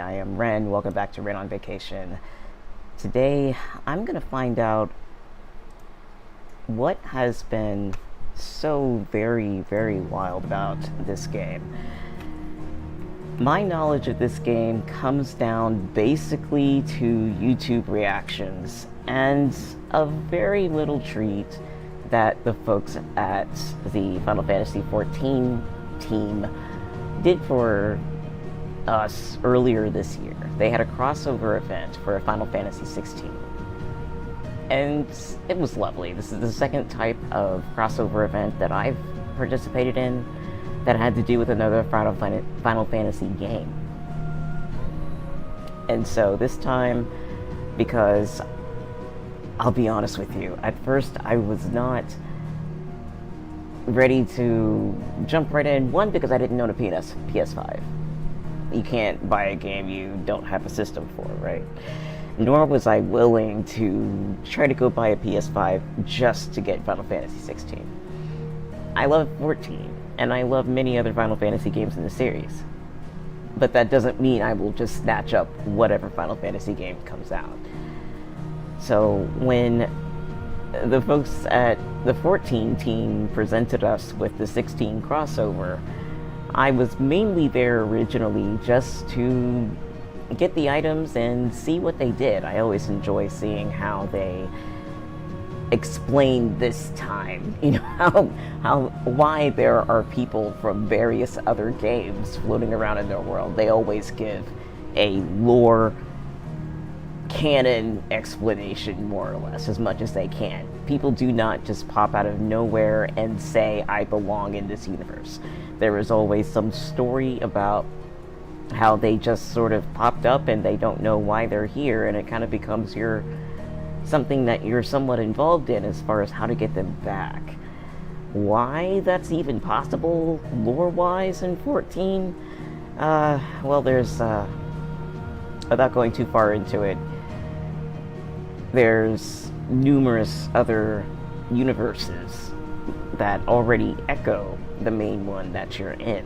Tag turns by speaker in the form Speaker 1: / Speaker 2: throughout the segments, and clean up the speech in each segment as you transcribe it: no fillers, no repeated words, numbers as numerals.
Speaker 1: I am Ren. Welcome back to Ren on Vacation. Today, I'm going to find out what has been so very, very wild about this game. My knowledge of this game comes down basically to YouTube reactions and a very little treat that the folks at the Final Fantasy XIV team did for us earlier this year. They had a crossover event for Final Fantasy XVI. And it was lovely. This is the second type of crossover event that I've participated in that had to do with another Final Fantasy game. And so this time, because I'll be honest with you, at first I was not ready to jump right in. One, because I didn't own a PS5. You can't buy a game you don't have a system for, right? Nor was I willing to try to go buy a PS5 just to get Final Fantasy XVI. I love 14, and I love many other Final Fantasy games in the series. But that doesn't mean I will just snatch up whatever Final Fantasy game comes out. So when the folks at the 14 team presented us with the 16 crossover, I was mainly there originally just to get the items and see what they did. I always enjoy seeing how they explain this time, why there are people from various other games floating around in their world. They always give a lore canon explanation, more or less, as much as they can. People do not just pop out of nowhere and say, I belong in this universe. There is always some story about how they just sort of popped up and they don't know why they're here, and it kind of becomes something that you're somewhat involved in as far as how to get them back. Why that's even possible lore-wise in 14? Well, there's, without going too far into it, there's numerous other universes that already echo the main one that you're in.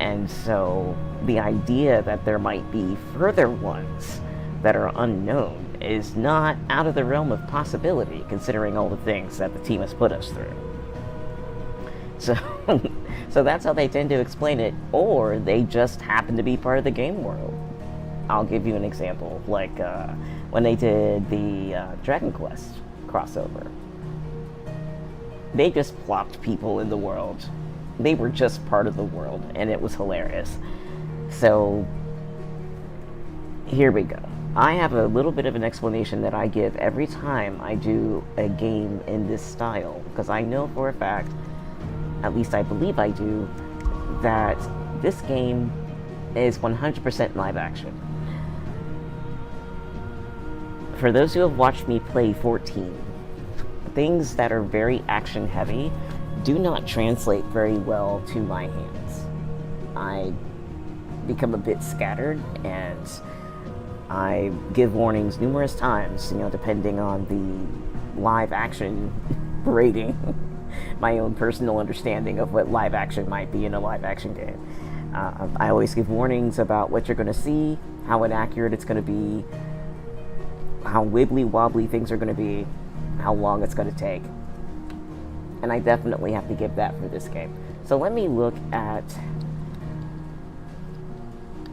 Speaker 1: And so the idea that there might be further ones that are unknown is not out of the realm of possibility, considering all the things that the team has put us through. So that's how they tend to explain it, or they just happen to be part of the game world. I'll give you an example, like when they did the Dragon Quest crossover. They just plopped people in the world. They were just part of the world, and it was hilarious. So, here we go. I have a little bit of an explanation that I give every time I do a game in this style, because I know for a fact, at least I believe I do, that this game is 100% live action. For those who have watched me play 14, things that are very action heavy do not translate very well to my hands. I become a bit scattered, and I give warnings numerous times, depending on the live action rating, my own personal understanding of what live action might be in a live action game. I always give warnings about what you're going to see, how inaccurate it's going to be, how wibbly wobbly things are going to be, how long it's going to take. And I definitely have to give that for this game. So let me look at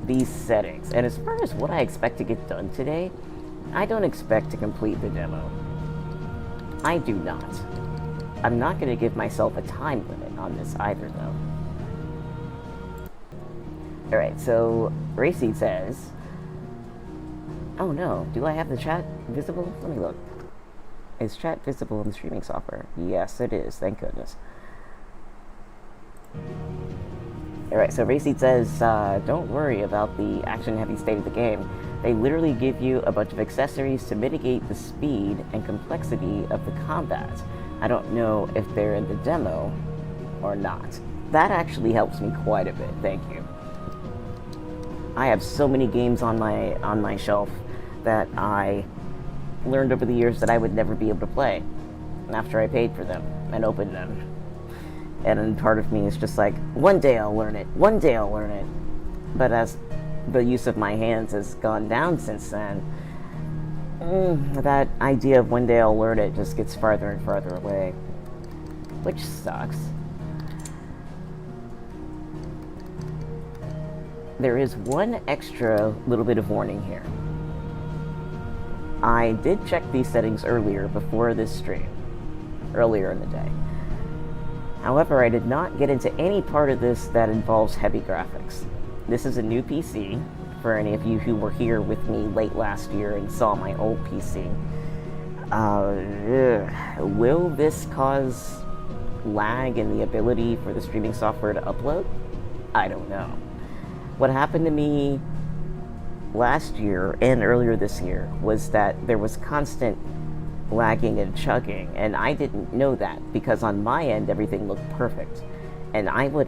Speaker 1: these settings. And as far as what I expect to get done today, I don't expect to complete the demo. I do not. I'm not going to give myself a time limit on this either, though. Alright, so Racy says, oh no, do I have the chat visible? Let me look. Is chat visible in the streaming software? Yes, it is. Thank goodness. Alright, so Racy says, don't worry about the action-heavy state of the game. They literally give you a bunch of accessories to mitigate the speed and complexity of the combat. I don't know if they're in the demo or not. That actually helps me quite a bit, thank you. I have so many games on my shelf that I learned over the years that I would never be able to play after I paid for them and opened them. And then part of me is just like, one day I'll learn it, one day I'll learn it. But as the use of my hands has gone down since then, that idea of one day I'll learn it just gets farther and farther away, which sucks. There is one extra little bit of warning here. I did check these settings earlier before this stream, earlier in the day. However, I did not get into any part of this that involves heavy graphics. This is a new PC, for any of you who were here with me late last year and saw my old PC. Will this cause lag in the ability for the streaming software to upload? I don't know. What happened to me last year and earlier this year was that there was constant lagging and chugging, and I didn't know that because on my end everything looked perfect. And I would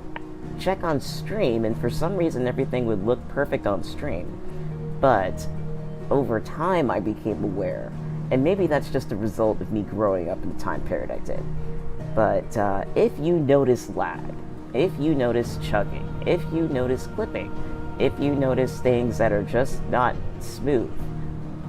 Speaker 1: check on stream, and for some reason everything would look perfect on stream. But over time I became aware, and maybe that's just a result of me growing up in the time period I did. But if you notice lag, if you notice chugging, if you notice clipping, if you notice things that are just not smooth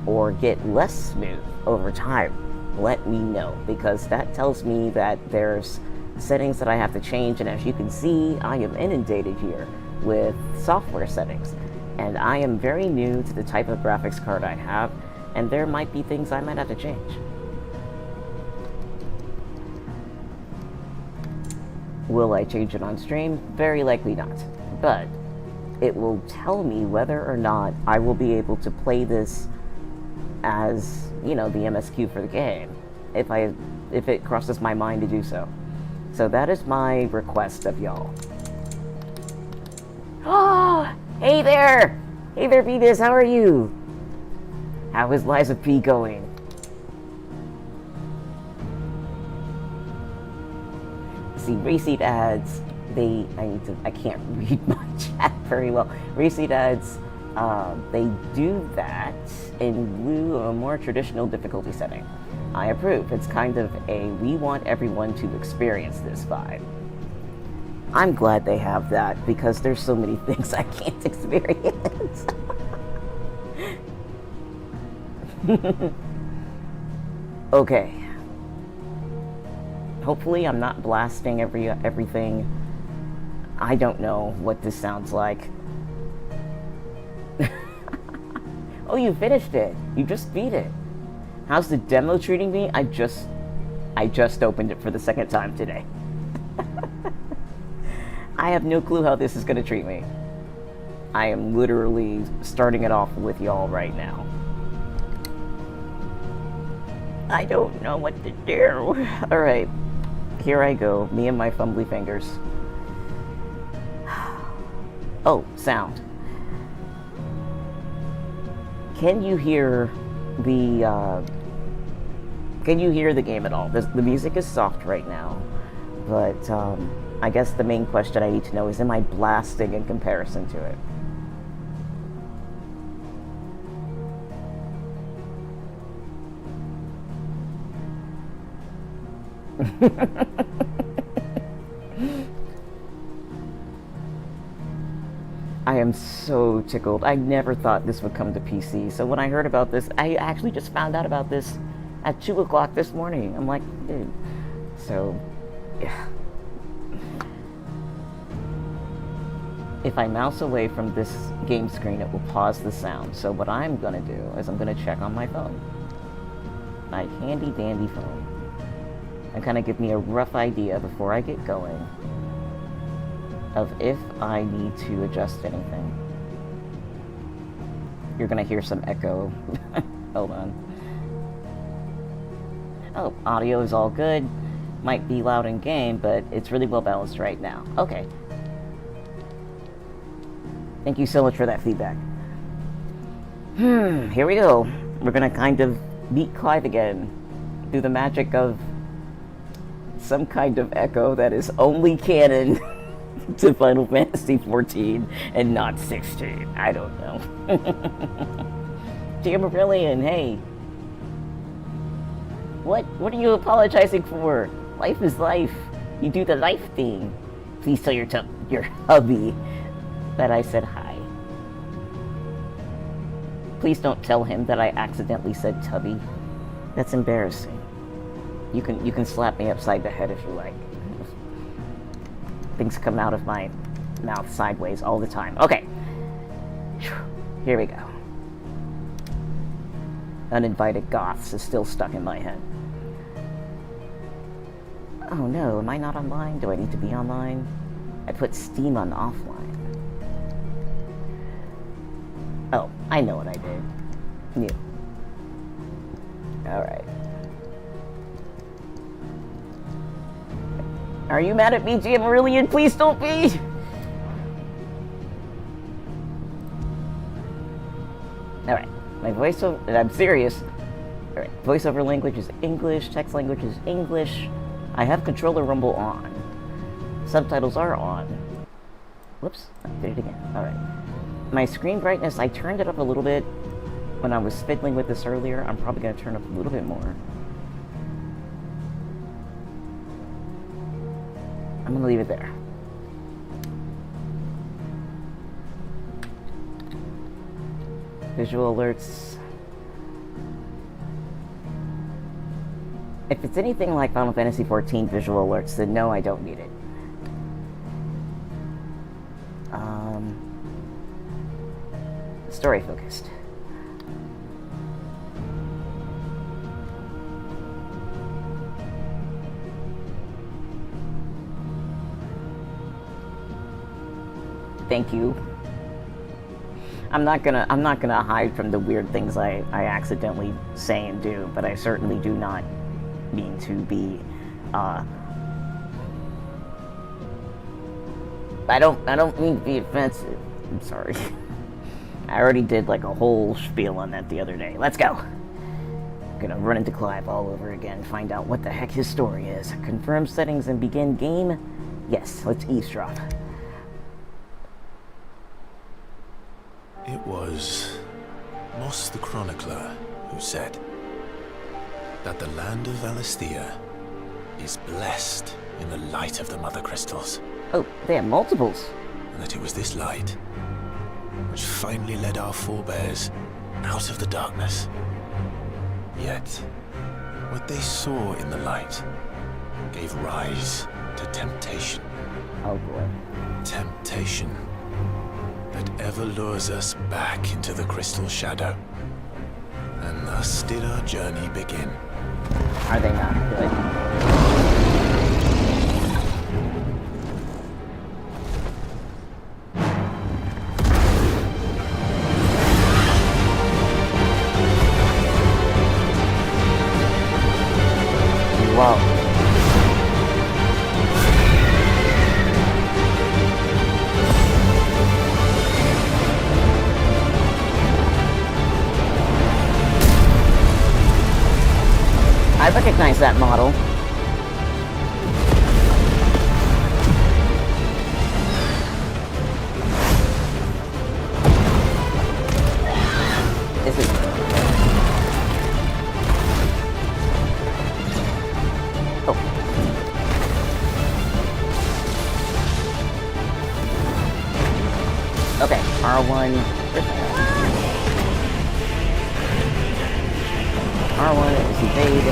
Speaker 1: or get less smooth over time, let me know, because that tells me that there's settings that I have to change. And as you can see, I am inundated here with software settings, and I am very new to the type of graphics card I have, and there might be things I might have to change. Will I change it on stream? Very likely not, but it will tell me whether or not I will be able to play this as, you know, the MSQ for the game, if it crosses my mind to do so. So that is my request of y'all. Oh, hey there! Hey there, Venus, how are you? How is Liza P going? See, Reseed ads, I can't read my chat very well. Reseed ads, they do that in lieu of a more traditional difficulty setting. I approve. It's kind of a we want everyone to experience this vibe. I'm glad they have that, because there's so many things I can't experience. Okay. Hopefully I'm not blasting everything. I don't know what this sounds like. Oh, you finished it. You just beat it. How's the demo treating me? I just opened it for the second time today. I have no clue how this is going to treat me. I am literally starting it off with y'all right now. I don't know what to do. Alright, here I go, me and my fumbly fingers. Oh, sound. Can you hear the game at all? The music is soft right now, but I guess the main question I need to know is, am I blasting in comparison to it? I am so tickled. I never thought this would come to PC. So when I heard about this, I actually just found out about this at 2 o'clock this morning. I'm like, dude. So, yeah. If I mouse away from this game screen, it will pause the sound. So what I'm gonna do is I'm gonna check on my phone. My handy dandy phone. And kind of give me a rough idea before I get going of if I need to adjust anything. You're gonna hear some echo. Hold on. Oh, audio is all good. Might be loud in game, but it's really well balanced right now. Okay. Thank you so much for that feedback. Here we go. We're gonna kind of meet Clive again through the magic of some kind of echo that is only canon to Final Fantasy 14 and not 16. I don't know. Dear Brilliant, hey. What are you apologizing for? Life is life. You do the life thing. Please tell your hubby that I said hi. Please don't tell him that I accidentally said tubby. That's embarrassing. You can slap me upside the head if you like. Things come out of my mouth sideways all the time. Okay. Here we go. Uninvited goths is still stuck in my head. Oh no, am I not online? Do I need to be online? I put Steam on offline. Oh, I know what I did. New. Alright. Are you mad at me, GM Aurelian? Please don't be! Alright. My voiceover... I'm serious. Alright. Voiceover language is English. Text language is English. I have controller rumble on. Subtitles are on. Whoops. I did it again. Alright. My screen brightness, I turned it up a little bit when I was fiddling with this earlier. I'm probably going to turn up a little bit more. I'm going to leave it there. Visual alerts. If it's anything like Final Fantasy XIV visual alerts, then no, I don't need it. Story focused. Thank you. I'm not gonna hide from the weird things I accidentally say and do, but I certainly do not mean to be I don't mean to be offensive. I'm sorry. I already did like a whole spiel on that the other day. Let's go. Gonna run into Clive all over again, find out what the heck his story is. Confirm settings and begin game. Yes, let's eavesdrop.
Speaker 2: It was Moss the Chronicler who said that the land of Valisthea is blessed in the light of the Mother Crystals.
Speaker 1: Oh, they have multiples.
Speaker 2: And that it was this light which finally led our forebears out of the darkness. Yet, what they saw in the light gave rise to temptation.
Speaker 1: Oh boy.
Speaker 2: Temptation that ever lures us back into the crystal shadow. And thus did our journey begin.
Speaker 1: Are they not good? Wow. I recognize that model. This is... Oh. Okay, R1. R1 is evade.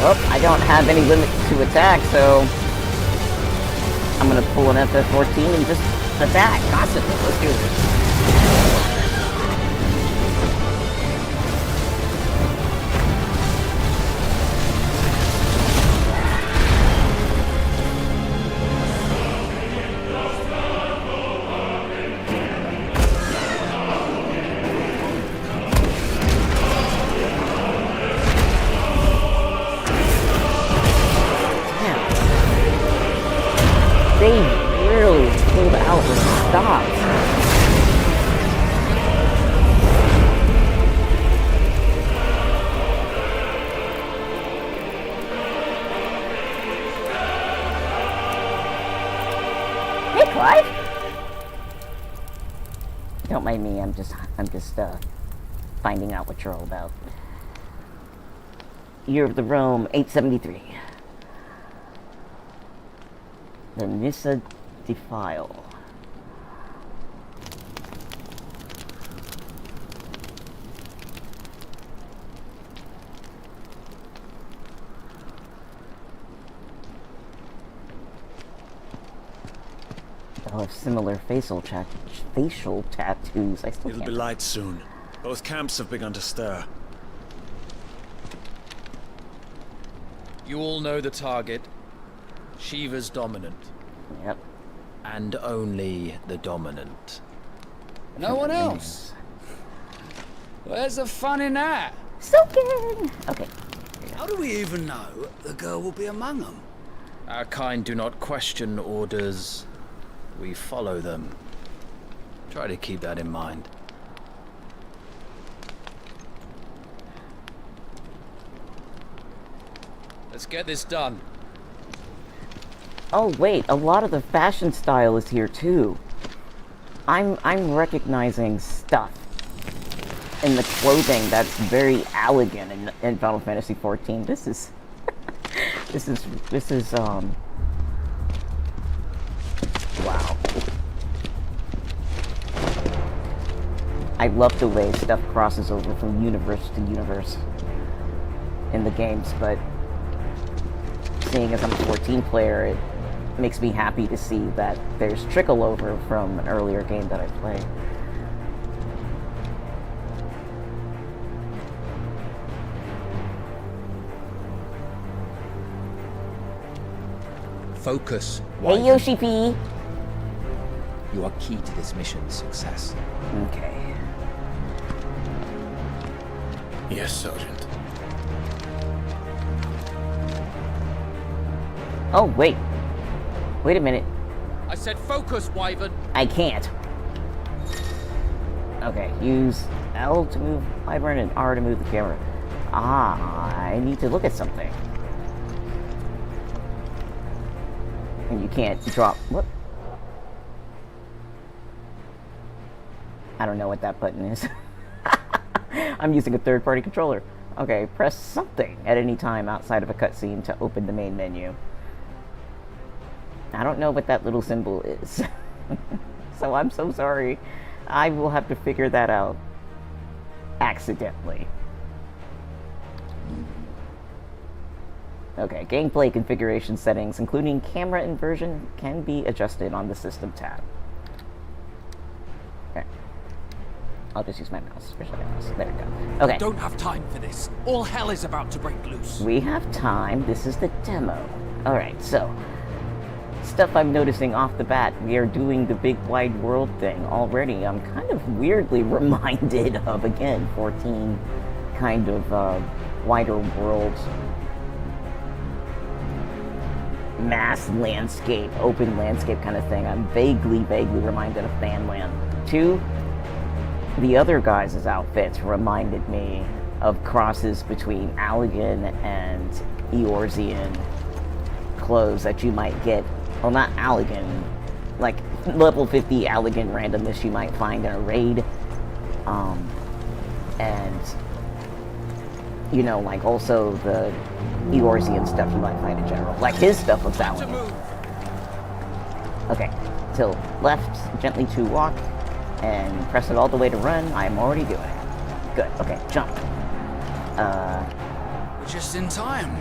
Speaker 1: Well, I don't have any limit to attack, so I'm gonna pull an FF14 and just attack constantly. Let's do this. They really pulled out and stopped. Hey, Clive. Don't mind me. I'm just finding out what you're all about. Year of the Rome, 873. The Nissa Defile. They'll have similar facial tattoos. I still
Speaker 3: It'll
Speaker 1: can't.
Speaker 3: be light soon. Both camps have begun to stir.
Speaker 4: You all know the target. Shiva's dominant.
Speaker 1: Yep.
Speaker 4: And only the dominant.
Speaker 5: No one else? Where's the fun in that?
Speaker 1: Soaking! Okay.
Speaker 5: How do we even know the girl will be among them?
Speaker 4: Our kind do not question orders. We follow them. Try to keep that in mind. Let's get this done.
Speaker 1: Oh wait, a lot of the fashion style is here too. I'm recognizing stuff in the clothing that's very elegant in Final Fantasy XIV. This is wow. I love the way stuff crosses over from universe to universe in the games, but seeing as I'm a 14 player, it makes me happy to see that there's trickle over from an earlier game that I played.
Speaker 6: Focus.
Speaker 1: Hey Yoshi P!
Speaker 6: You are key to this mission's success.
Speaker 1: Okay.
Speaker 2: Yes, Sergeant.
Speaker 1: Oh, wait. Wait a minute.
Speaker 4: I said focus, Wyvern.
Speaker 1: I can't. Okay, use L to move Wyvern and R to move the camera. Ah, I need to look at something. And you can't drop... What? I don't know what that button is. I'm using a third-party controller. Okay, press something at any time outside of a cutscene to open the main menu. I don't know what that little symbol is. So I'm so sorry. I will have to figure that out. Accidentally. Okay, gameplay configuration settings, including camera inversion, can be adjusted on the System tab. Okay. I'll just use my mouse. Where's my mouse? There we go. Okay.
Speaker 5: Don't have time for this. All hell is about to break loose.
Speaker 1: We have time. This is the demo. Alright, so... stuff I'm noticing off the bat. We are doing the big wide world thing already. I'm kind of weirdly reminded of, again, 14 kind of wider world mass landscape, open landscape kind of thing. I'm vaguely reminded of Fanland. 2, the other guys' outfits reminded me of crosses between Allegan and Eorzean clothes that you might get. Well, not Allegan, like level 50 Allegan randomness you might find in a raid. And, you know, like also the Eorzean stuff you might find in general. Like his stuff looks Allegan. Okay, till left, gently to walk, and press it all the way to run. I'm already doing it. Good, okay, jump.
Speaker 5: We're just in time.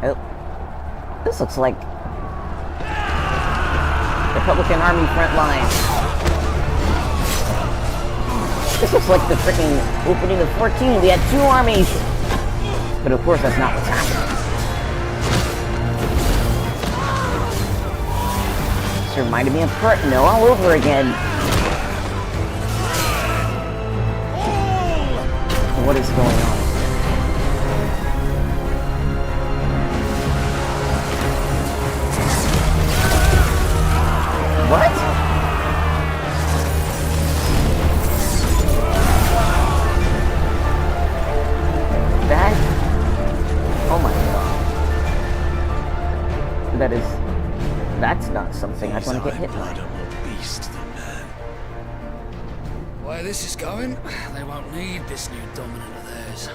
Speaker 1: Oh, this looks like Republican Army front line. This looks like the freaking opening of 14. We had 2 armies. But of course, that's not what's happening. This reminded me of Pertino all over again. What is going on? What? That? Oh my god. That is... that's not something I'd want to get hit by.
Speaker 3: Blood are more beast than man.
Speaker 5: Why way this is going, they won't need this new dominant of theirs.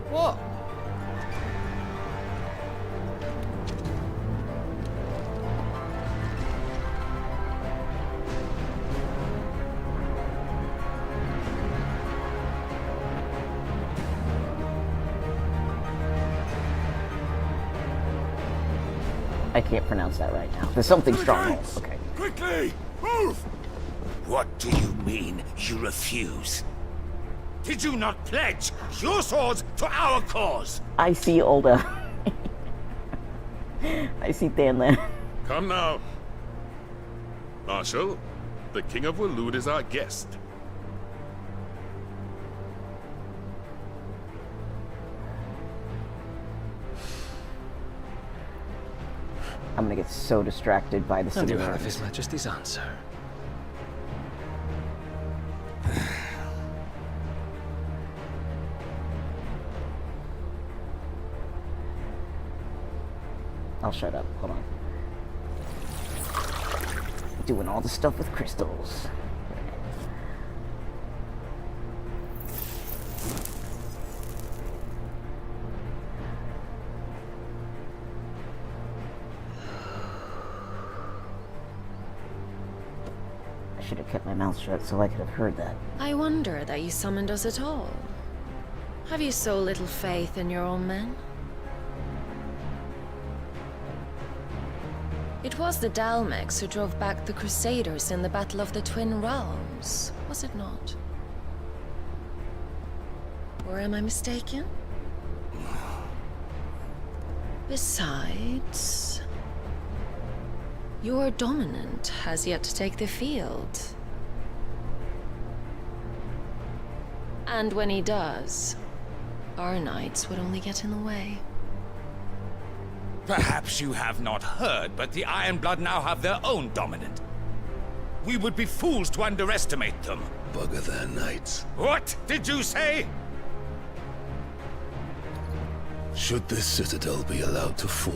Speaker 5: What?
Speaker 1: I can't pronounce that right now. There's something strong. Okay.
Speaker 3: Quickly! Move!
Speaker 7: What do you mean, you refuse? Did you not pledge your swords to our cause?
Speaker 1: I see Olda. I see Danlan.
Speaker 8: Come now. Marshal, the King of Waloed is our guest.
Speaker 1: I'm gonna get so distracted by the
Speaker 4: And you have
Speaker 1: citizens.
Speaker 4: His Majesty's answer.
Speaker 1: I'll shut up. Hold on. Doing all the stuff with crystals. I should have kept my mouth shut so I could have heard that.
Speaker 9: I wonder that you summoned us at all. Have you so little faith in your own men? It was the Dalmex who drove back the Crusaders in the Battle of the Twin Realms, was it not? Or am I mistaken? Besides, your dominant has yet to take the field. And when he does, our knights would only get in the way.
Speaker 7: Perhaps you have not heard, but the Ironblood now have their own dominant. We would be fools to underestimate them.
Speaker 2: Bugger their knights.
Speaker 7: What did you say?
Speaker 2: Should this citadel be allowed to fall,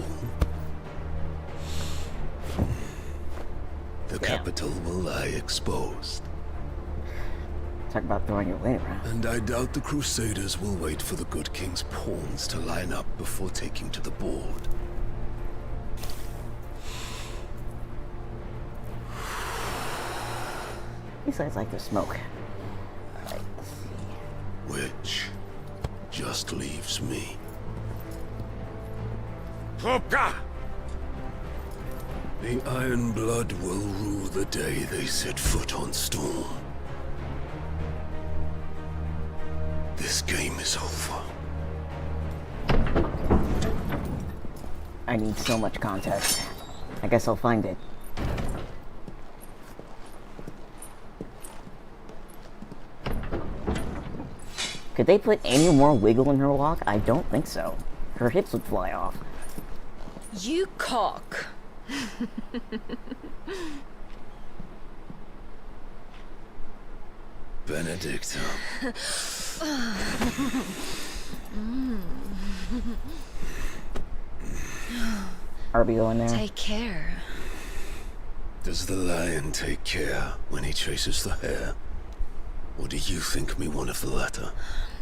Speaker 2: the capital will lie exposed.
Speaker 1: Talk about throwing your weight around.
Speaker 2: And I doubt the Crusaders will wait for the good king's pawns to line up before taking to the board.
Speaker 1: These guys like to smoke. Alright, let's see.
Speaker 2: Which just leaves me.
Speaker 7: Hopka!
Speaker 2: The Ironblood will rue the day they set foot on Storm. This game is over.
Speaker 1: I need so much context. I guess I'll find it. Could they put any more wiggle in her walk? I don't think so. Her hips would fly off.
Speaker 9: You cock!
Speaker 2: Benedicta.
Speaker 1: Are we going there?
Speaker 9: Take care.
Speaker 2: Does the lion take care when he chases the hare? Or do you think me one of the latter?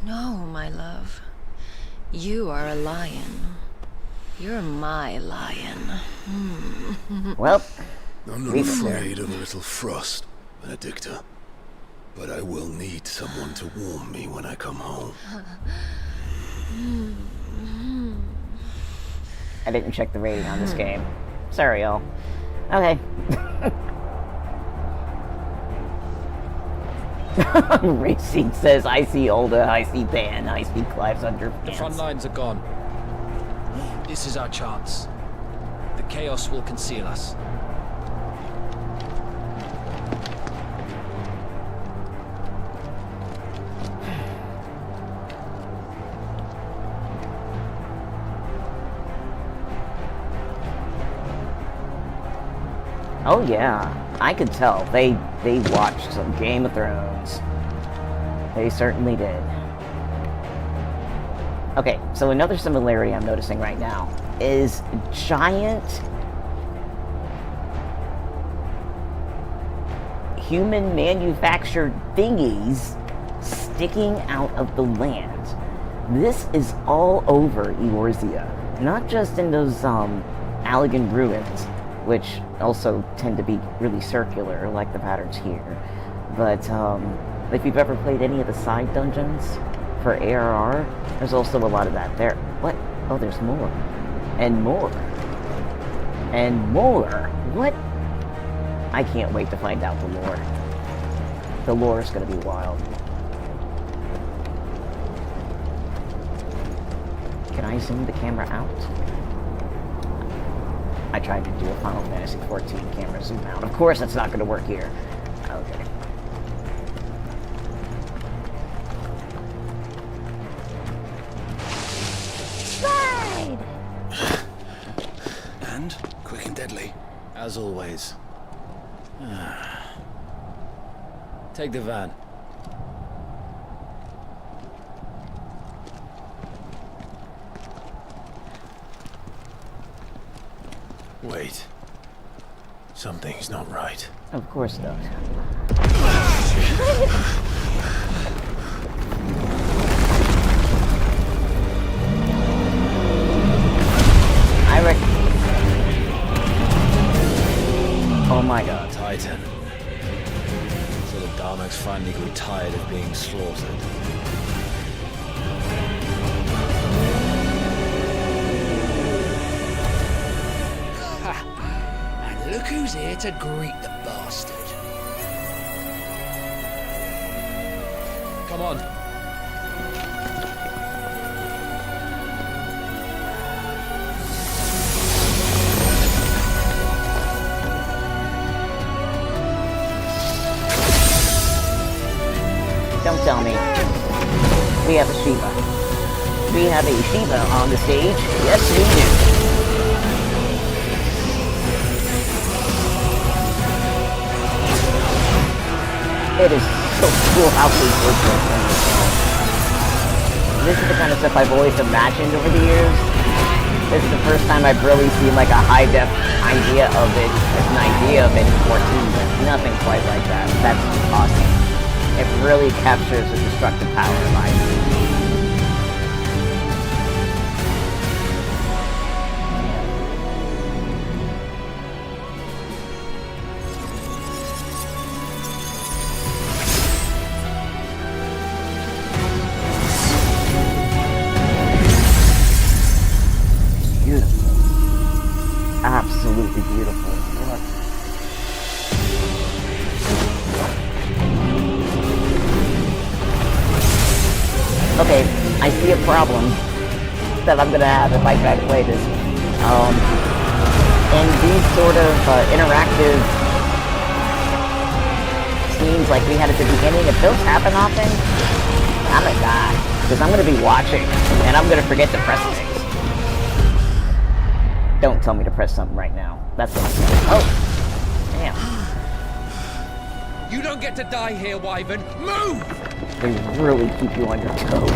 Speaker 9: No, my love. You are a lion. You're my lion.
Speaker 1: Well,
Speaker 2: I'm not
Speaker 1: leave it there.
Speaker 2: afraid of a little frost, Benedicta. But I will need someone to warm me when I come home.
Speaker 1: I didn't check the rating on this game. Sorry, y'all. Okay. Racing says, I see Olda, I see Ban, I see Clive's underpants.
Speaker 4: The front lines are gone. This is our chance. The chaos will conceal us.
Speaker 1: Oh yeah, I could tell. They watched some Game of Thrones. They certainly did. Okay, so another similarity I'm noticing right now is giant human manufactured thingies sticking out of the land. This is all over Eorzea, not just in those Allegan ruins, which also tend to be really circular, like the patterns here. But if you've ever played any of the side dungeons for ARR, there's also a lot of that there. What? Oh, there's more. And more. And more. What? I can't wait to find out the lore. The lore is going to be wild. Can I zoom the camera out? I tried to do a Final Fantasy XIV camera zoom out. Of course it's not going to work here. Okay.
Speaker 9: Slide!
Speaker 4: And quick and deadly, as always. Take the van.
Speaker 2: Wait. Something's not right.
Speaker 1: Of course not. I reckon. Oh my god.
Speaker 4: Titan. So the Darmok's finally grew tired of being slaughtered.
Speaker 5: And look who's here to greet the bastard.
Speaker 4: Come on.
Speaker 1: Don't tell me. We have a Shiva. We have a Shiva on the stage. Yes, we do. It is so cool how they work this is the kind of stuff I've always imagined over the years. This is the first time I've really seen like a high-def idea of it, as an idea of it in 14, but nothing quite like that. That's awesome. It really captures the destructive power of ice. Beautiful. Absolutely beautiful. Look. Okay, I see a problem that I'm gonna have if I try to play this. In these sort of interactive scenes like we had at the beginning, if those happen often, I'm gonna die. Because I'm gonna be watching, and I'm gonna forget to press things. Don't tell me to press something right now. That's what I'm saying. Oh! Damn.
Speaker 5: You don't get to die here, Wyvern. Move!
Speaker 1: They really keep you on your toes.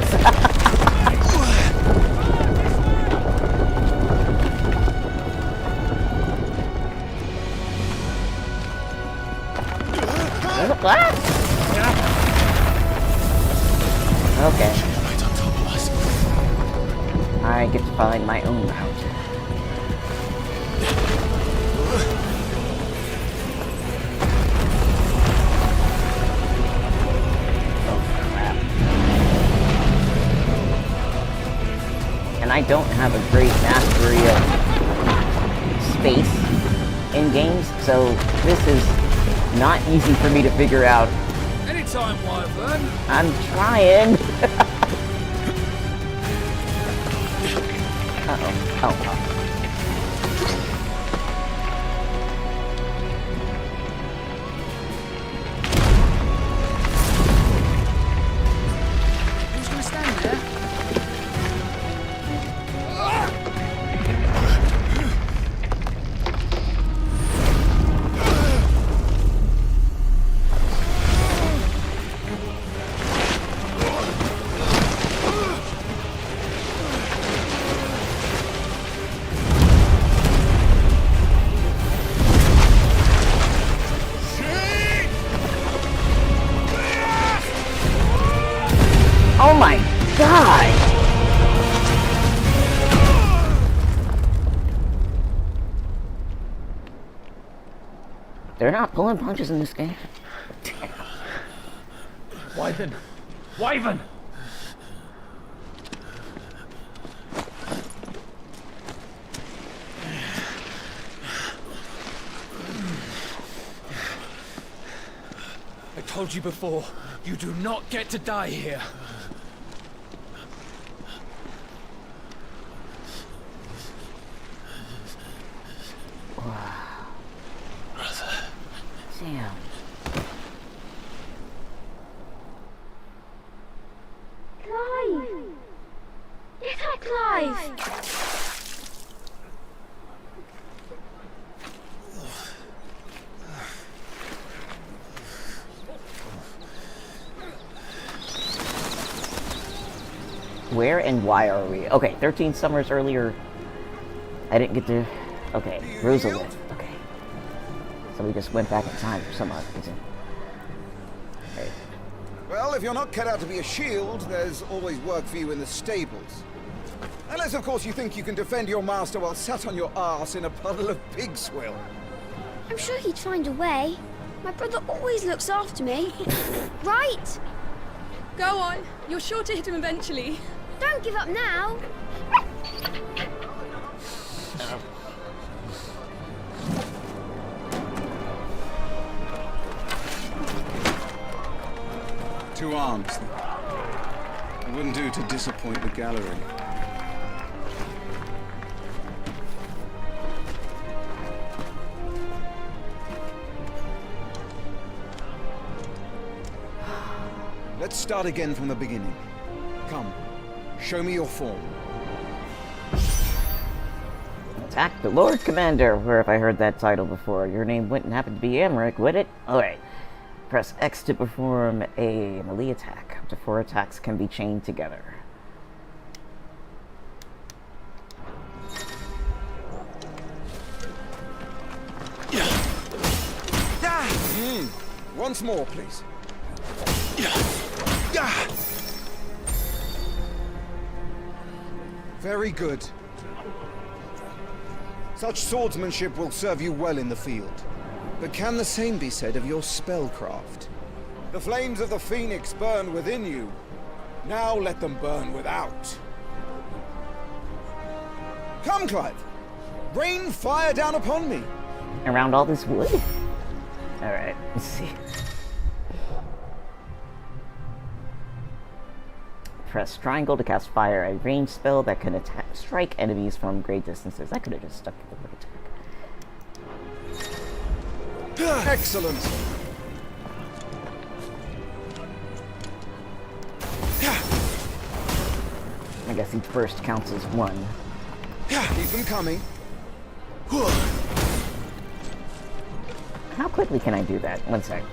Speaker 1: What? Okay. I get to find my own route. And I don't have a great mastery of space in games, so this is not easy for me to figure out.
Speaker 5: Anytime, Wyvern.
Speaker 1: I'm trying. Uh-oh. Oh.
Speaker 5: Who's gonna stand there?
Speaker 1: They're not pulling punches in this game.
Speaker 4: Wyvern! Wyvern!
Speaker 5: I told you before, you do not get to die here.
Speaker 1: Damn.
Speaker 10: Clive! Is that Clive?
Speaker 1: Where and why are we? Okay, 13 summers earlier. I didn't get to... Okay, Rosalind. Okay. So we just went back in time for some odd reason. Okay.
Speaker 11: Well, if you're not cut out to be a shield, there's always work for you in the stables. Unless, of course, you think you can defend your master while sat on your arse in a puddle of pig swill.
Speaker 10: I'm sure he'd find a way. My brother always looks after me. Right?
Speaker 12: Go on. You're sure to hit him eventually.
Speaker 10: Don't give up now.
Speaker 11: Two arms. It wouldn't do to disappoint the gallery. Let's start again from the beginning. Come, show me your form.
Speaker 1: Attack the Lord Commander. Where have I heard that title before? Your name wouldn't happen to be Amric, would it? Alright. Press X to perform a melee attack. Up to 4 attacks can be chained together.
Speaker 11: Once more, please. Very good. Such swordsmanship will serve you well in the field. But can the same be said of your spellcraft? The flames of the Phoenix burn within you. Now let them burn without. Come, Clive. Rain fire down upon me.
Speaker 1: Around all this wood? Alright, let's see. Press triangle to cast fire, a ranged spell that can strike enemies from great distances. I could have just stuck with the word attack.
Speaker 11: Excellent.
Speaker 1: I guess each burst counts as one.
Speaker 11: Keep them coming.
Speaker 1: How quickly can I do that? One sec.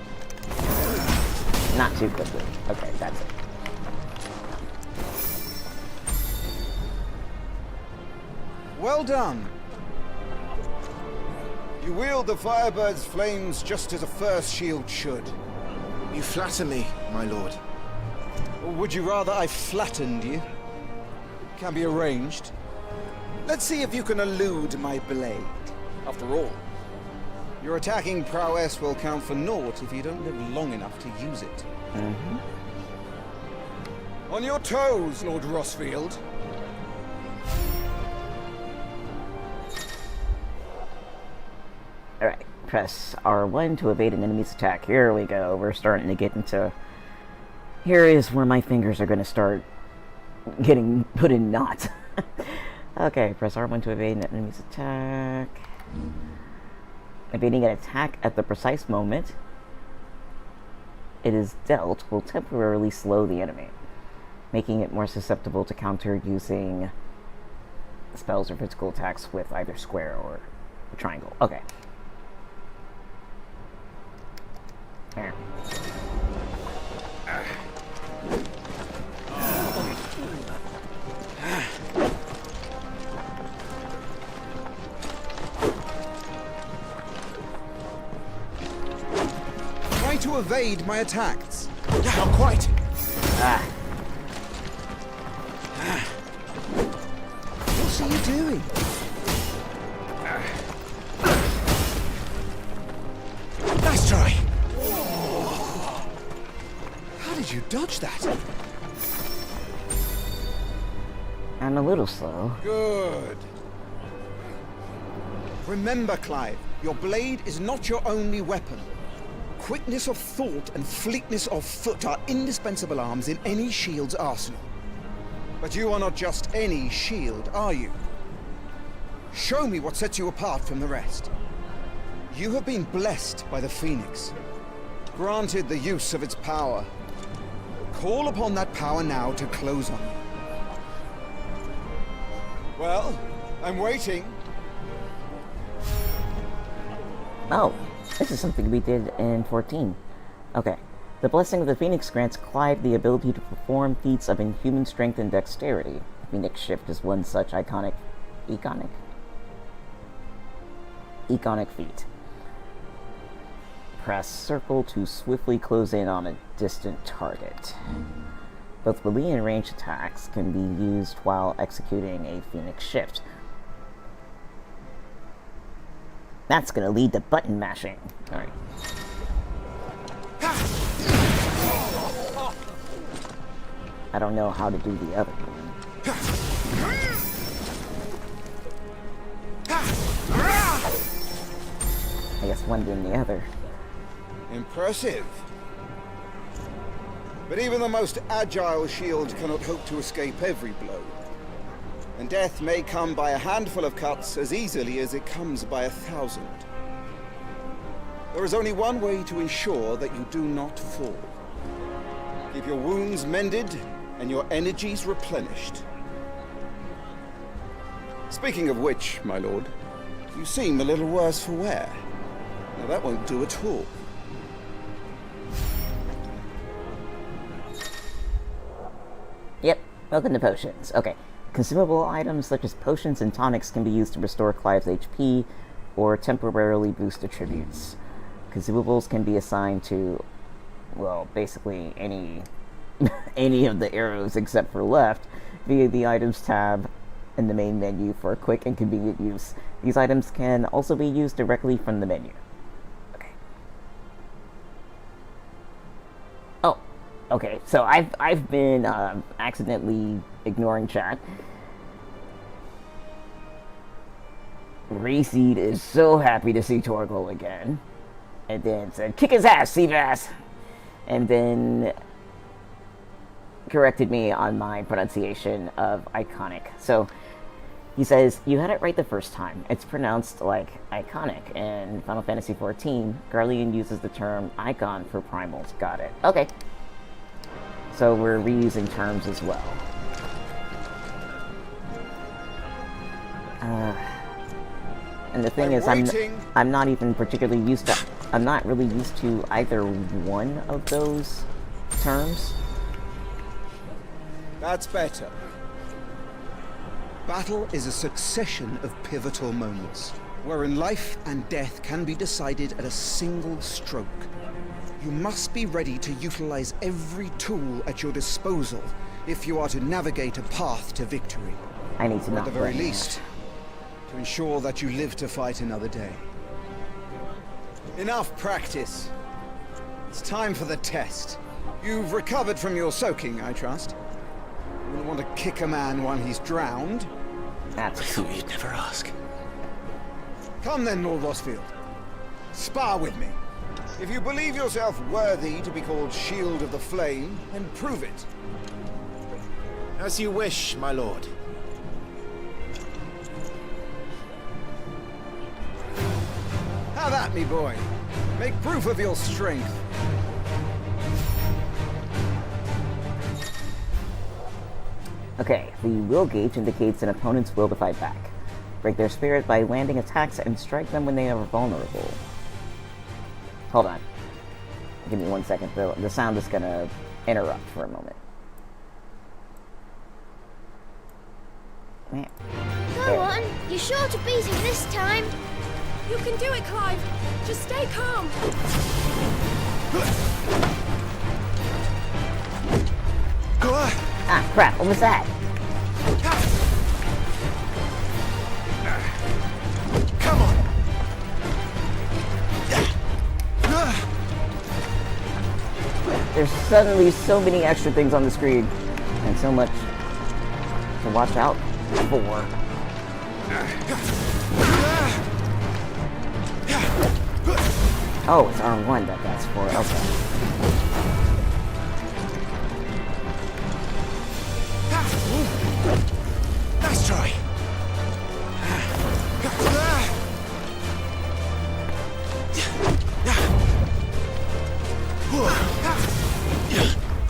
Speaker 1: Not too quickly. Okay, that's it.
Speaker 11: Well done. You wield the Firebird's flames just as a first shield should.
Speaker 2: You flatter me, my lord.
Speaker 11: Or would you rather I flattened you? Can be arranged. Let's see if you can elude my blade. After all, your attacking prowess will count for naught if you don't live long enough to use it. On your toes, Lord Rossfield.
Speaker 1: Alright, press R1 to evade an enemy's attack. Here we go. We're starting to get into... Here is where my fingers are going to start getting put in knots. Okay, press R1 to evade an enemy's attack. Evading an attack at the precise moment it is dealt will temporarily slow the enemy, making it more susceptible to counter using spells or physical attacks with either square or triangle. Okay. There.
Speaker 11: Try to evade my attacks. Not quite. What's he doing? dodged that.
Speaker 1: I'm a little slow.
Speaker 11: Good. Remember, Clive, your blade is not your only weapon. Quickness of thought and fleetness of foot are indispensable arms in any shield's arsenal. But you are not just any shield, are you? Show me what sets you apart from the rest. You have been blessed by the Phoenix, granted the use of its power. Call upon that power now to close on you. Well, I'm waiting.
Speaker 1: Oh, this is something we did in 14. Okay. The blessing of the Phoenix grants Clive the ability to perform feats of inhuman strength and dexterity. The Phoenix Shift is one such iconic feat. Press circle to swiftly close in on a distant target. Both melee and ranged attacks can be used while executing a Phoenix Shift. That's gonna lead to button mashing. Alright. I don't know how to do the other one. I guess one than the other.
Speaker 11: Impressive. But even the most agile shield cannot hope to escape every blow. And death may come by a handful of cuts as easily as it comes by 1,000. There is only one way to ensure that you do not fall. Keep your wounds mended and your energies replenished. Speaking of which, my lord, you seem a little worse for wear. Now that won't do at all.
Speaker 1: Yep, welcome to potions. Okay. Consumable items such as potions and tonics can be used to restore Clive's HP or temporarily boost attributes. Consumables can be assigned to, well, basically any of the arrows except for left via the items tab in the main menu for quick and convenient use. These items can also be used directly from the menu. Okay. Oh, okay. So I've been accidentally ignoring chat. Reseed is so happy to see Torgal again. And then said, kick his ass, Seabass! And then corrected me on my pronunciation of iconic. So he says, you had it right the first time. It's pronounced like iconic. In Final Fantasy XIV, Garlean uses the term icon for primals. Got it. Okay. So we're reusing terms as well. And the thing is, I'm not even particularly used to, I'm not really used to either one of those terms.
Speaker 11: That's better. Battle is a succession of pivotal moments, wherein life and death can be decided at a single stroke. You must be ready to utilize every tool at your disposal if you are to navigate a path to victory.
Speaker 1: I need to
Speaker 11: or
Speaker 1: not
Speaker 11: at the very
Speaker 1: blame
Speaker 11: least, to ensure that you live to fight another day. Enough practice. It's time for the test. You've recovered from your soaking, I trust. You wouldn't want to kick a man while he's drowned.
Speaker 1: That's
Speaker 2: I thought you'd never ask.
Speaker 11: Come then, Lord Rosfield. Spar with me. If you believe yourself worthy to be called Shield of the Flame, then prove it.
Speaker 7: As you wish, my lord.
Speaker 11: Have at me, boy. Make proof of your strength.
Speaker 1: Okay, the will gauge indicates an opponent's will to fight back. Break their spirit by landing attacks and strike them when they are vulnerable. Hold on. Give me 1 second. The sound is gonna interrupt for a moment. Man.
Speaker 10: Go on. You're sure to beat him this time.
Speaker 12: You can do it, Clive. Just stay calm.
Speaker 1: Ah, crap. What was that?
Speaker 7: Come on.
Speaker 1: There's suddenly so many extra things on the screen. And so much to watch out for. Oh, it's R1 that's for. Okay.
Speaker 7: Nice try.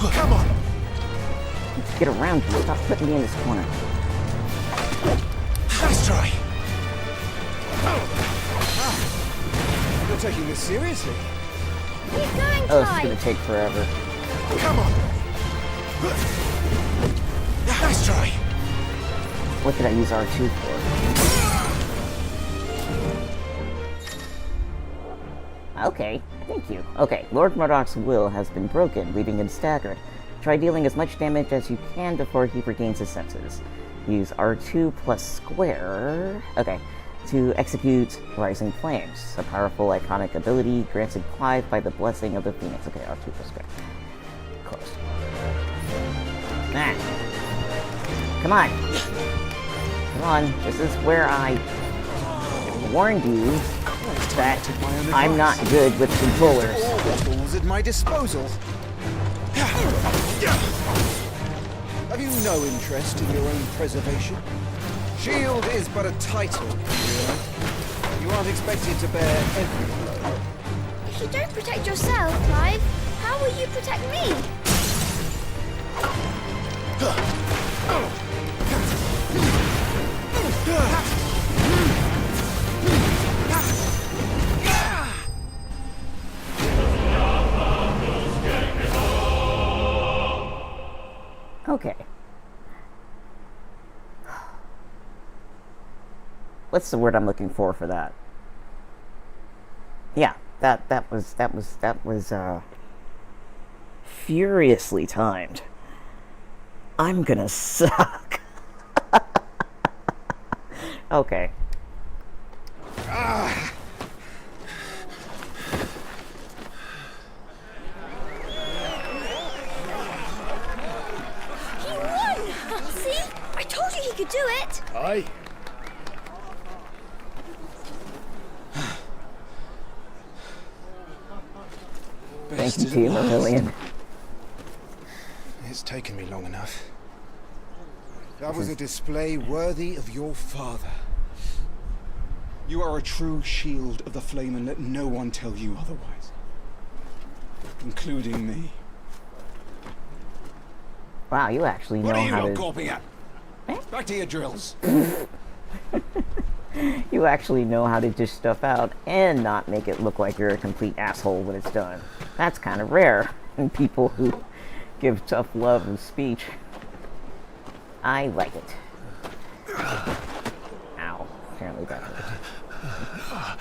Speaker 7: Come on.
Speaker 1: Let's get around you. Stop putting me in this corner.
Speaker 7: Nice try.
Speaker 11: You're taking this seriously.
Speaker 10: Keep going,
Speaker 1: Oh, it's
Speaker 10: Clive.
Speaker 1: gonna take forever.
Speaker 7: Come on. Nice try.
Speaker 1: What did I use R2 for? Okay, thank you. Okay, Lord Murdoch's will has been broken, leaving him staggered. Try dealing as much damage as you can before he regains his senses. Use R2 plus square... Okay, to execute Rising Flames, a powerful iconic ability granted Clive by the blessing of the Phoenix. Okay, R2 plus square. Close. Ah. Come on. Come on, this is where I warned you that I'm not good with controllers.
Speaker 11: All the tools at my disposal. Have you no interest in your own preservation? Shield is but a title, you aren't expected to bear every blow.
Speaker 10: If you don't protect yourself, Clive, how will you protect me?
Speaker 1: Okay. What's the word I'm looking for that? Yeah, that was furiously timed. I'm gonna suck. Okay.
Speaker 10: He won! See? I told you he could do it!
Speaker 5: Aye.
Speaker 1: Thank you to you, Lillian.
Speaker 11: It's taken me long enough. That was a display worthy of your father. You are a true shield of the flame, and let no one tell you otherwise. Including me.
Speaker 1: Wow, you actually know
Speaker 11: What are you
Speaker 1: how
Speaker 11: not
Speaker 1: to...
Speaker 11: gulping at? Back to your drills.
Speaker 1: You actually know how to dish stuff out and not make it look like you're a complete asshole when it's done. That's kind of rare in people who give tough love of speech. I like it. Ow. Apparently that hurt.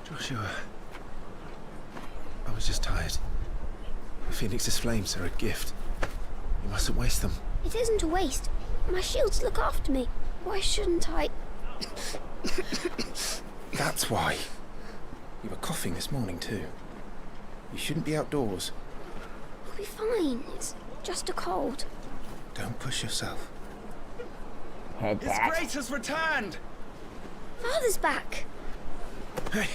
Speaker 2: Joshua, I was just tired. The Phoenix's flames are a gift. You mustn't waste them.
Speaker 10: It isn't a waste. My shields look after me. Why shouldn't I?
Speaker 2: That's why. You were coughing this morning too. You shouldn't be outdoors.
Speaker 10: I'll be fine. It's just a cold.
Speaker 2: Don't push yourself.
Speaker 1: Head
Speaker 5: His
Speaker 1: back.
Speaker 5: Grace has returned!
Speaker 10: Father's back.
Speaker 2: Hey,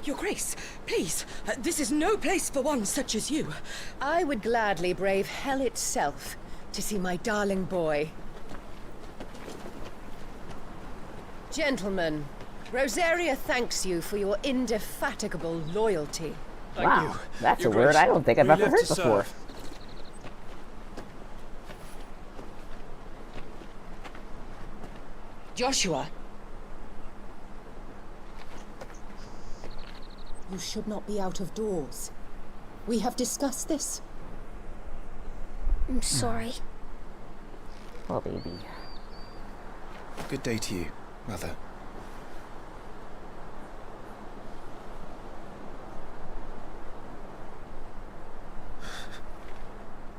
Speaker 12: Your Grace, please, this is no place for one such as you.
Speaker 13: I would gladly brave hell itself to see my darling boy. Gentlemen, Rosaria thanks you for your indefatigable loyalty.
Speaker 1: Wow, that's
Speaker 5: Your
Speaker 1: a word
Speaker 5: Grace,
Speaker 1: I don't think I've
Speaker 5: we
Speaker 1: ever
Speaker 5: live
Speaker 1: heard
Speaker 5: to
Speaker 1: before.
Speaker 5: serve.
Speaker 13: Joshua! You should not be out of doors. We have discussed this.
Speaker 10: I'm sorry.
Speaker 1: Oh, baby.
Speaker 2: good day to you, Mother.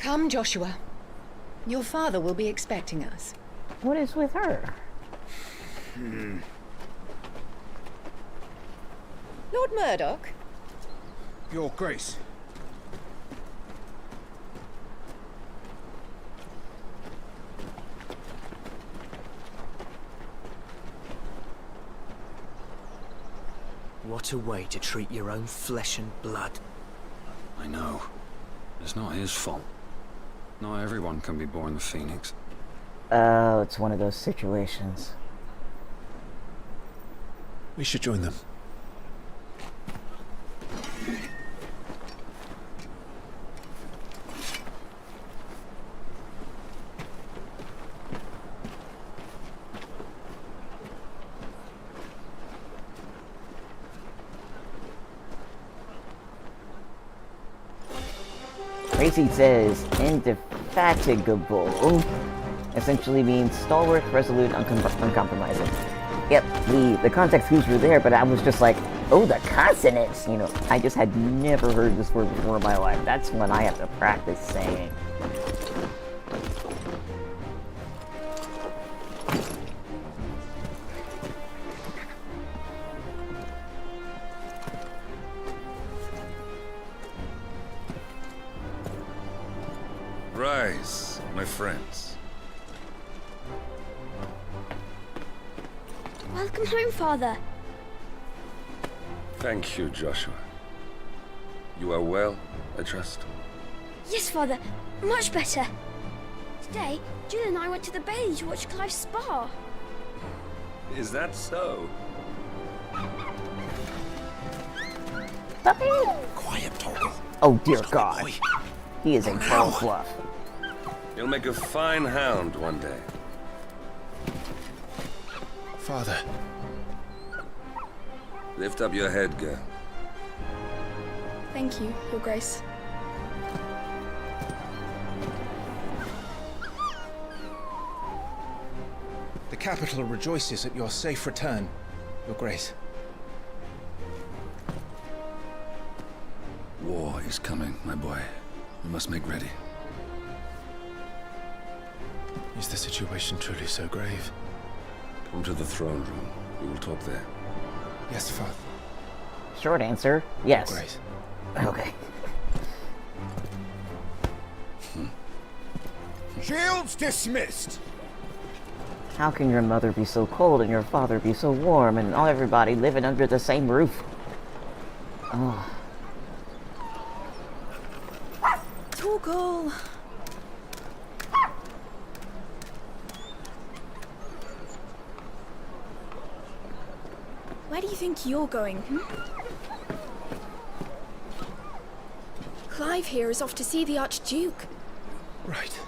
Speaker 13: Come, Joshua. Your father will be expecting us.
Speaker 1: What is with her?
Speaker 13: Lord Murdoch?
Speaker 11: Your Grace.
Speaker 14: What a way to treat your own flesh and blood.
Speaker 15: I know. It's not his fault. Not everyone can be born the Phoenix.
Speaker 1: Oh, it's one of those situations.
Speaker 2: We should join them.
Speaker 1: Tracy says indefatigable essentially means stalwart, resolute, uncompromising. Yep, the context clues were there, but I was just like, oh, the consonants! You know, I just had never heard this word before in my life. That's when I have to practice saying.
Speaker 8: Rise, my friends.
Speaker 10: Welcome home, Father.
Speaker 8: Thank you, Joshua. You are well, I trust.
Speaker 10: Yes, Father. Much better. Today, Jill and I went to the Bailey to watch Clive spar.
Speaker 8: Is that so?
Speaker 1: Puppy!
Speaker 7: Quiet, Toggle.
Speaker 1: Oh dear God. He is a full fluff.
Speaker 8: You'll make a fine hound one day.
Speaker 2: Father.
Speaker 8: Lift up your head, girl.
Speaker 10: Thank you, Your Grace.
Speaker 11: The capital rejoices at your safe return, Your Grace.
Speaker 15: War is coming, my boy. We must make ready.
Speaker 2: Is the situation truly so grave?
Speaker 8: Come to the throne room. We will talk there.
Speaker 11: Yes, Father.
Speaker 1: Short answer, yes.
Speaker 11: Your Grace.
Speaker 1: Okay.
Speaker 7: Shields dismissed.
Speaker 1: How can your mother be so cold and your father be so warm and all everybody living under the same roof? Oh.
Speaker 12: Torgal. Where do you think you're going, Clive here is off to see the Archduke.
Speaker 2: Right.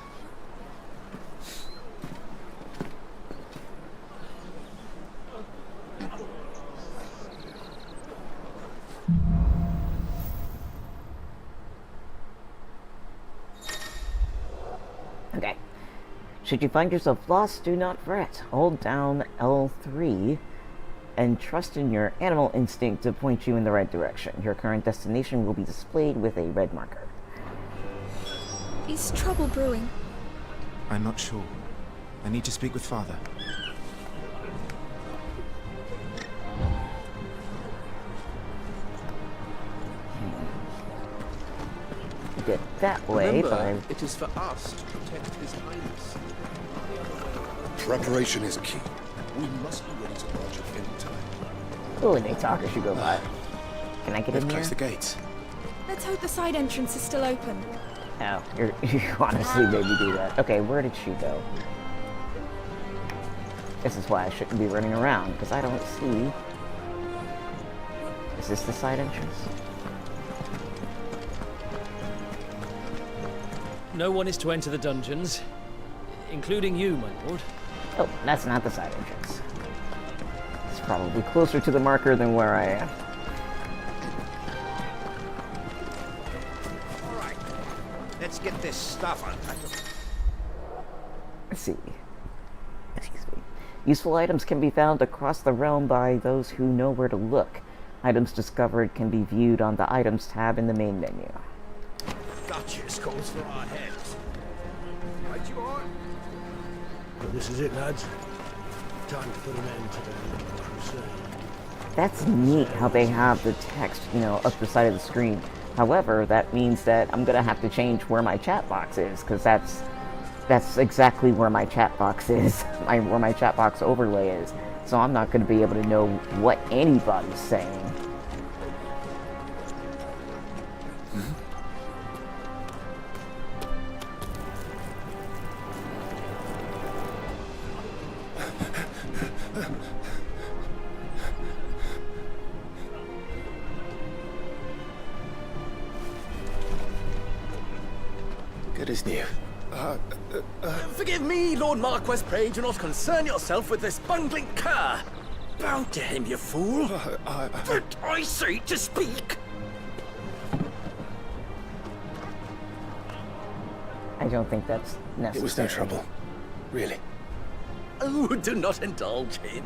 Speaker 1: Okay. Should you find yourself lost, do not fret. Hold down L3 and trust in your animal instinct to point you in the right direction. Your current destination will be displayed with a red marker.
Speaker 12: Is trouble brewing?
Speaker 11: I'm not sure. I need to speak with Father.
Speaker 1: Get that way,
Speaker 16: Remember,
Speaker 1: but I...
Speaker 16: it is for us to protect His Highness.
Speaker 8: Preparation is key.
Speaker 16: We must be ready to march at any time.
Speaker 1: Oh, and a talker should go by. Can I get in there?
Speaker 2: Close the gates.
Speaker 12: Let's hope the side entrance is still open.
Speaker 1: Oh, you honestly made me do that. Okay, where did she go? This is why I shouldn't be running around, because I don't see... Is this the side entrance?
Speaker 17: No one is to enter the dungeons, including you, my lord.
Speaker 1: Oh, that's not the side entrance. It's probably closer to the marker than where I am.
Speaker 7: Alright, let's get this stuff unpacked.
Speaker 1: Let's see. Excuse me. Useful items can be found across the realm by those who know where to look. Items discovered can be viewed on the Items tab in the main menu.
Speaker 7: Duchess calls for our heads.
Speaker 18: Well, this is it, lads. Time to put an end to the crusade.
Speaker 1: That's neat how they have the text, you know, up the side of the screen. However, that means that I'm gonna have to change where my chat box is, because that's exactly where my chat box is, where my chat box overlay is. So I'm not gonna be able to know what anybody's saying.
Speaker 2: Good as new.
Speaker 14: Forgive me, Lord Marquess, pray do not concern yourself with this bungling cur. Bow to him, you fool. But I say to speak.
Speaker 1: I don't think that's necessary.
Speaker 2: It was no trouble. Really.
Speaker 14: Oh, do not indulge him.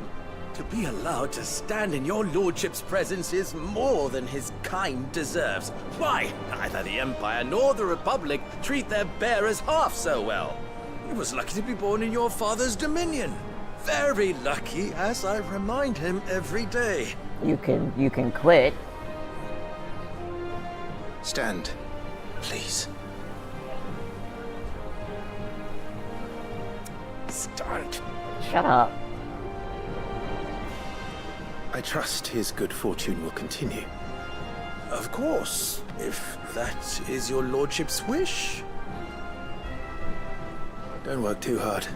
Speaker 14: To be allowed to stand in your lordship's presence is more than his kind deserves. Why, neither the Empire nor the Republic treat their bearers half so well. He was lucky to be born in your father's dominion. Very lucky, as I remind him every day.
Speaker 1: You can quit.
Speaker 2: Stand, please.
Speaker 14: Stand.
Speaker 1: Shut up.
Speaker 2: I trust his good fortune will continue.
Speaker 14: Of course, if that is your lordship's wish.
Speaker 2: Don't work too hard.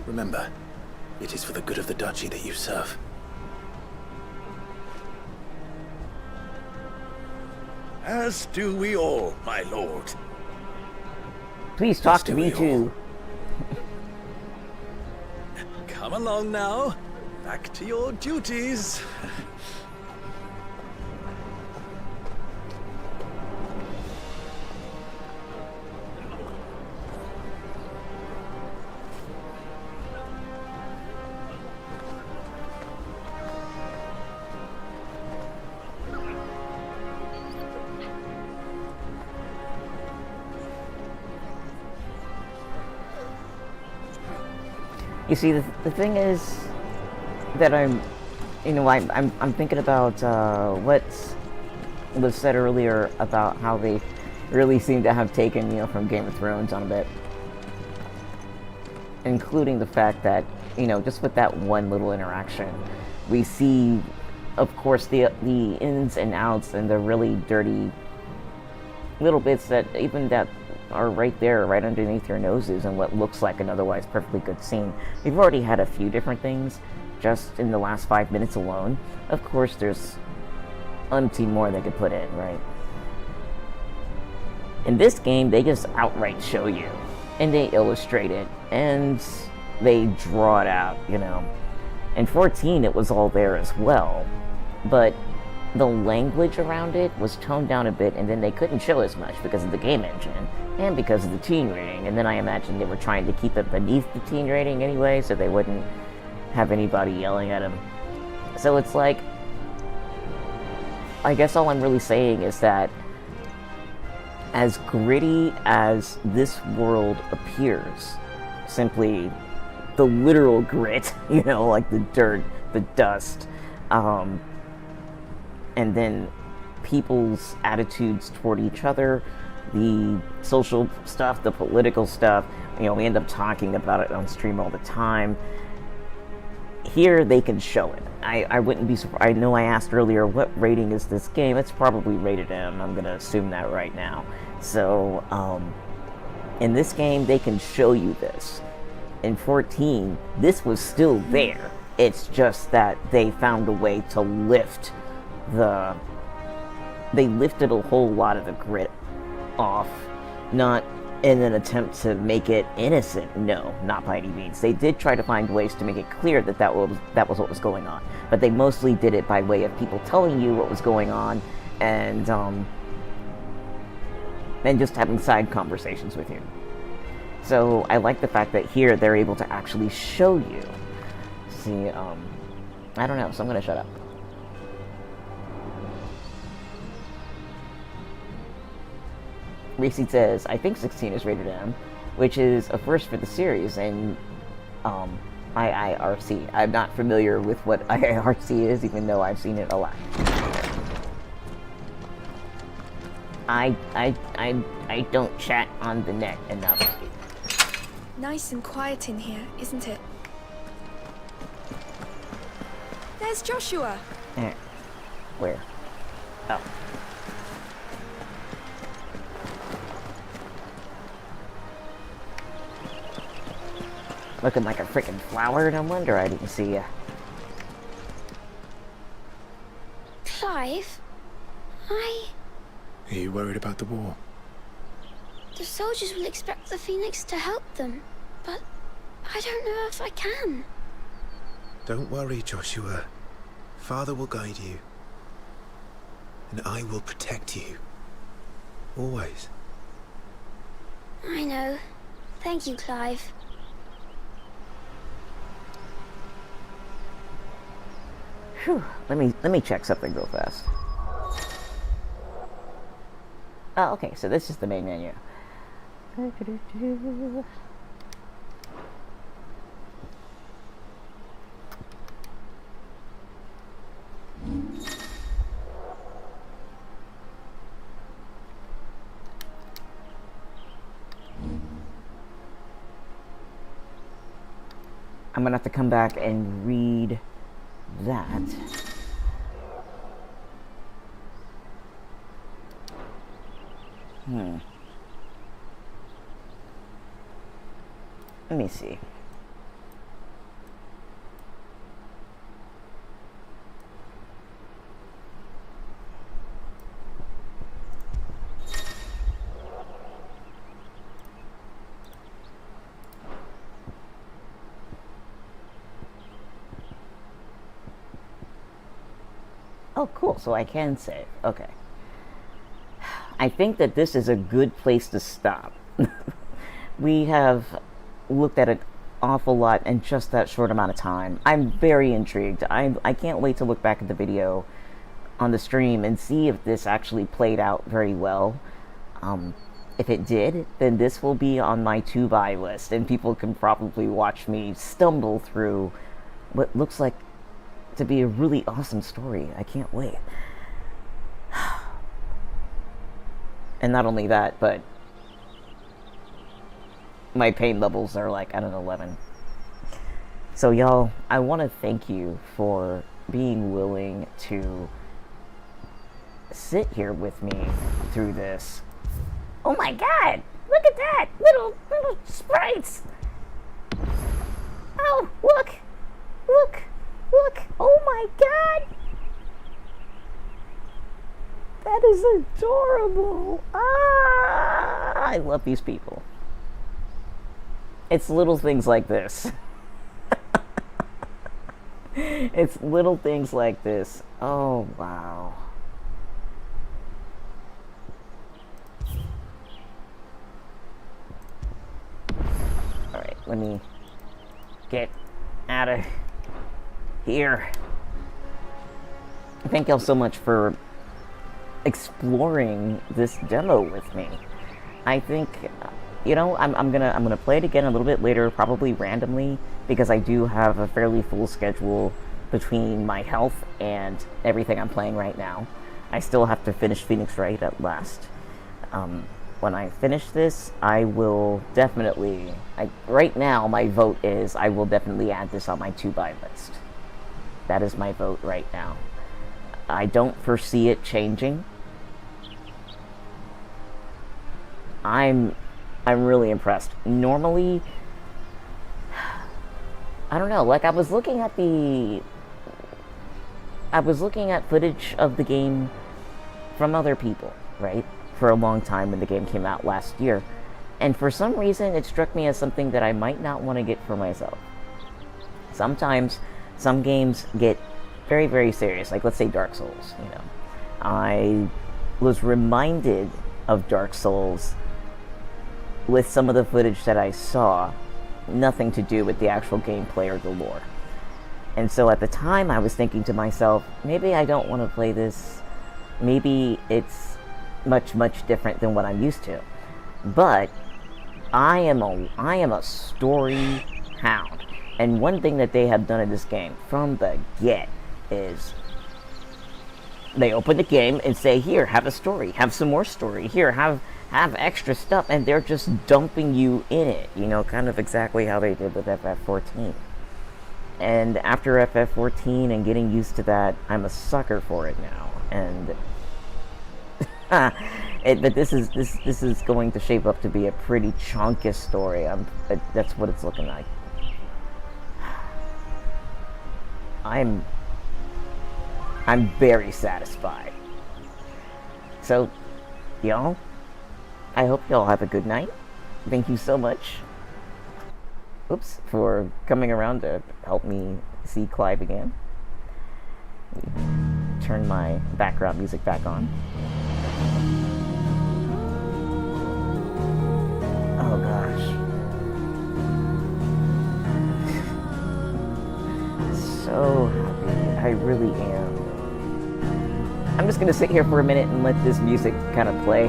Speaker 2: Remember, it is for the good of the duchy that you serve.
Speaker 14: As do we all, my lord.
Speaker 1: Please talk to me too.
Speaker 14: Come along now. Back to your duties.
Speaker 1: You see, the thing is that I'm thinking about what was said earlier about how they really seem to have taken, you know, from Game of Thrones on a bit, including the fact that, you know, just with that one little interaction, we see, of course, the ins and outs and the really dirty little bits that are right there, right underneath your noses, and what looks like an otherwise perfectly good scene. We've already had a few different things just in the last 5 minutes alone. Of course, there's umpteen more they could put in, right? In this game, they just outright show you, and they illustrate it, and they draw it out, you know. In 14, it was all there as well, but the language around it was toned down a bit, and then they couldn't show as much because of the game engine and because of the teen rating. And then I imagine they were trying to keep it beneath the teen rating anyway, so they wouldn't have anybody yelling at them. So it's like, I guess all I'm really saying is that as gritty as this world appears, simply the literal grit, you know, like the dirt, the dust, and then people's attitudes toward each other, the social stuff, the political stuff, you know, we end up talking about it on stream all the time. Here, they can show it. I wouldn't be surprised. I know I asked earlier, what rating is this game? It's probably rated M. I'm going to assume that right now. So, in this game, they can show you this. In 14, this was still there. It's just that they found a way to lift they lifted a whole lot of the grit off, not in an attempt to make it innocent. No, not by any means. They did try to find ways to make it clear that was what was going on, but they mostly did it by way of people telling you what was going on, and just having side conversations with you. So I like the fact that here they're able to actually show you. See, I don't know, so I'm gonna shut up. Reese says, I think 16 is rated M. which is a first for the series, and IIRC. I'm not familiar with what IIRC is, even though I've seen it a lot. I don't chat on the net enough.
Speaker 10: Nice and quiet in here, isn't it? There's Joshua.
Speaker 1: Where? Oh. Looking like a freaking flower, no wonder I didn't see ya.
Speaker 10: Clive?
Speaker 2: Are you worried about the war?
Speaker 10: The soldiers will expect the Phoenix to help them, but I don't know if I can.
Speaker 2: Don't worry, Joshua. Father will guide you. And I will protect you. Always.
Speaker 10: I know. Thank you, Clive.
Speaker 1: Whew. Let me check something real fast. Oh, okay, so this is the main menu. I'm gonna have to come back and read that. Let me see. Oh, cool. So I can save. Okay. I think that this is a good place to stop. We have looked at an awful lot in just that short amount of time. I'm very intrigued. I can't wait to look back at the video on the stream and see if this actually played out very well. If it did, then this will be on my to-buy list, and people can probably watch me stumble through what looks like to be a really awesome story. I can't wait. And not only that, but my pain levels are like at an 11. So y'all, I want to thank you for being willing to sit here with me through this. Oh my god! Look at that! Little sprites! Oh, look! Look! Look! Oh my god! That is adorable! Ah! I love these people. It's little things like this. It's little things like this. Oh, wow. Alright, let me get out of here. Thank y'all so much for exploring this demo with me. I think, you know, I'm gonna play it again a little bit later, probably randomly, because I do have a fairly full schedule between my health and everything I'm playing right now. I still have to finish Phoenix Wright at last. When I finish this, I will definitely, right now my vote is I will definitely add this on my to-buy list. That is my vote right now. I don't foresee it changing. I'm really impressed. Normally, I don't know, like I was looking at footage of the game from other people, right? For a long time when the game came out last year. And for some reason, it struck me as something that I might not want to get for myself. Sometimes, some games get very, very serious. Like, let's say Dark Souls, you know. I was reminded of Dark Souls with some of the footage that I saw. Nothing to do with the actual gameplay or the lore. And so at the time, I was thinking to myself, maybe I don't want to play this. Maybe it's much, much different than what I'm used to. But I am a story hound. And one thing that they have done in this game from the get is they open the game and say, here, have a story, have some more story, here, have extra stuff, and they're just dumping you in it, you know, kind of exactly how they did with FF14. And after FF14 and getting used to that, I'm a sucker for it now. And but this is going to shape up to be a pretty chunky story. That's what it's looking like. I'm very satisfied. So, y'all, I hope y'all have a good night. Thank you so much, for coming around to help me see Clive again. Turn my background music back on. Oh gosh. So happy. I really am. I'm just gonna sit here for a minute and let this music kind of play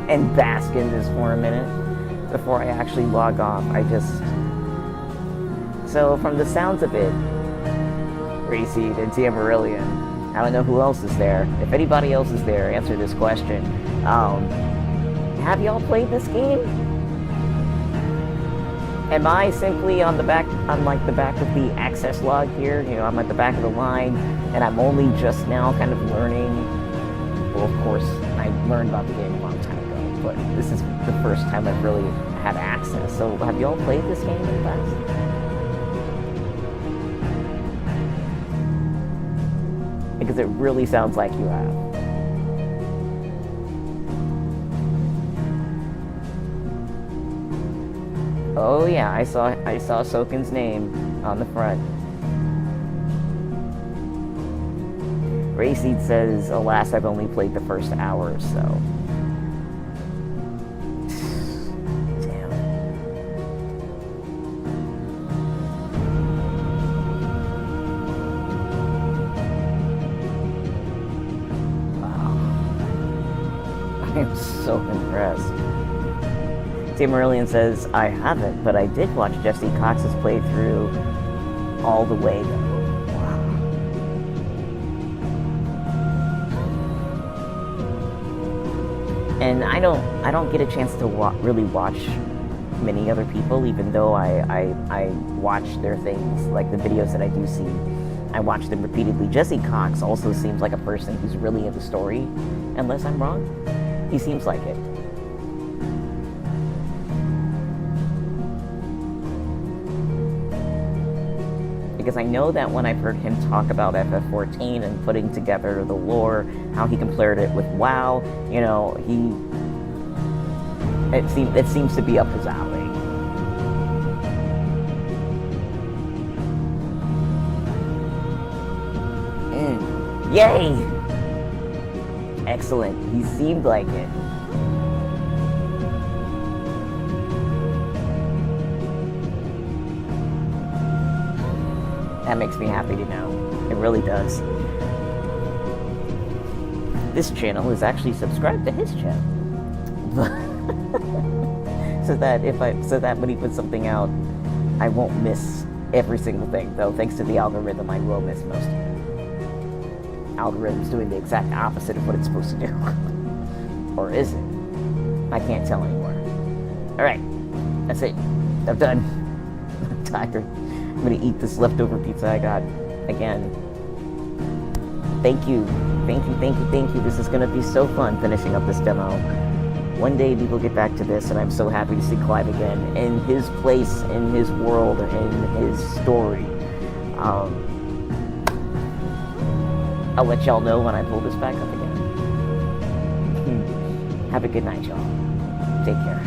Speaker 1: and bask in this for a minute before I actually log off. So from the sounds of it, Reseed and Tia Marillion, I don't know who else is there. If anybody else is there, answer this question. Have y'all played this game? Am I simply on the back of the access log here? You know, I'm at the back of the line, and I'm only just now kind of learning. Well, of course, I learned about the game a long time ago, but this is the first time I've really had access. So have y'all played this game in the past? Because it really sounds like you have. Oh yeah, I saw Soken's name on the front. Rayseed says, alas, I've only played the first hour or so. Damn. Wow. I am so impressed. Tim Marillion says, I haven't, but I did watch Jesse Cox's playthrough all the way though. Wow. And I don't get a chance to really watch many other people, even though I watch their things, like the videos that I do see. I watch them repeatedly. Jesse Cox also seems like a person who's really into story, unless I'm wrong. He seems like it. Because I know that when I've heard him talk about FF14 and putting together the lore, how he compared it with WoW, you know, it seems to be up his alley. Yay! Excellent. He seemed like it. That makes me happy to know. It really does. This channel is actually subscribed to his channel. so that when he puts something out, I won't miss every single thing. Though thanks to the algorithm, I will miss most of it. Algorithm's doing the exact opposite of what it's supposed to do. Or is it? I can't tell anymore. Alright. That's it. I'm done. I'm tired. I'm gonna eat this leftover pizza I got again. Thank you. Thank you, thank you, thank you. This is gonna be so fun finishing up this demo. One day we will get back to this, and I'm so happy to see Clive again in his place, in his world, in his story. I'll let y'all know when I pull this back up again. Have a good night, y'all. Take care.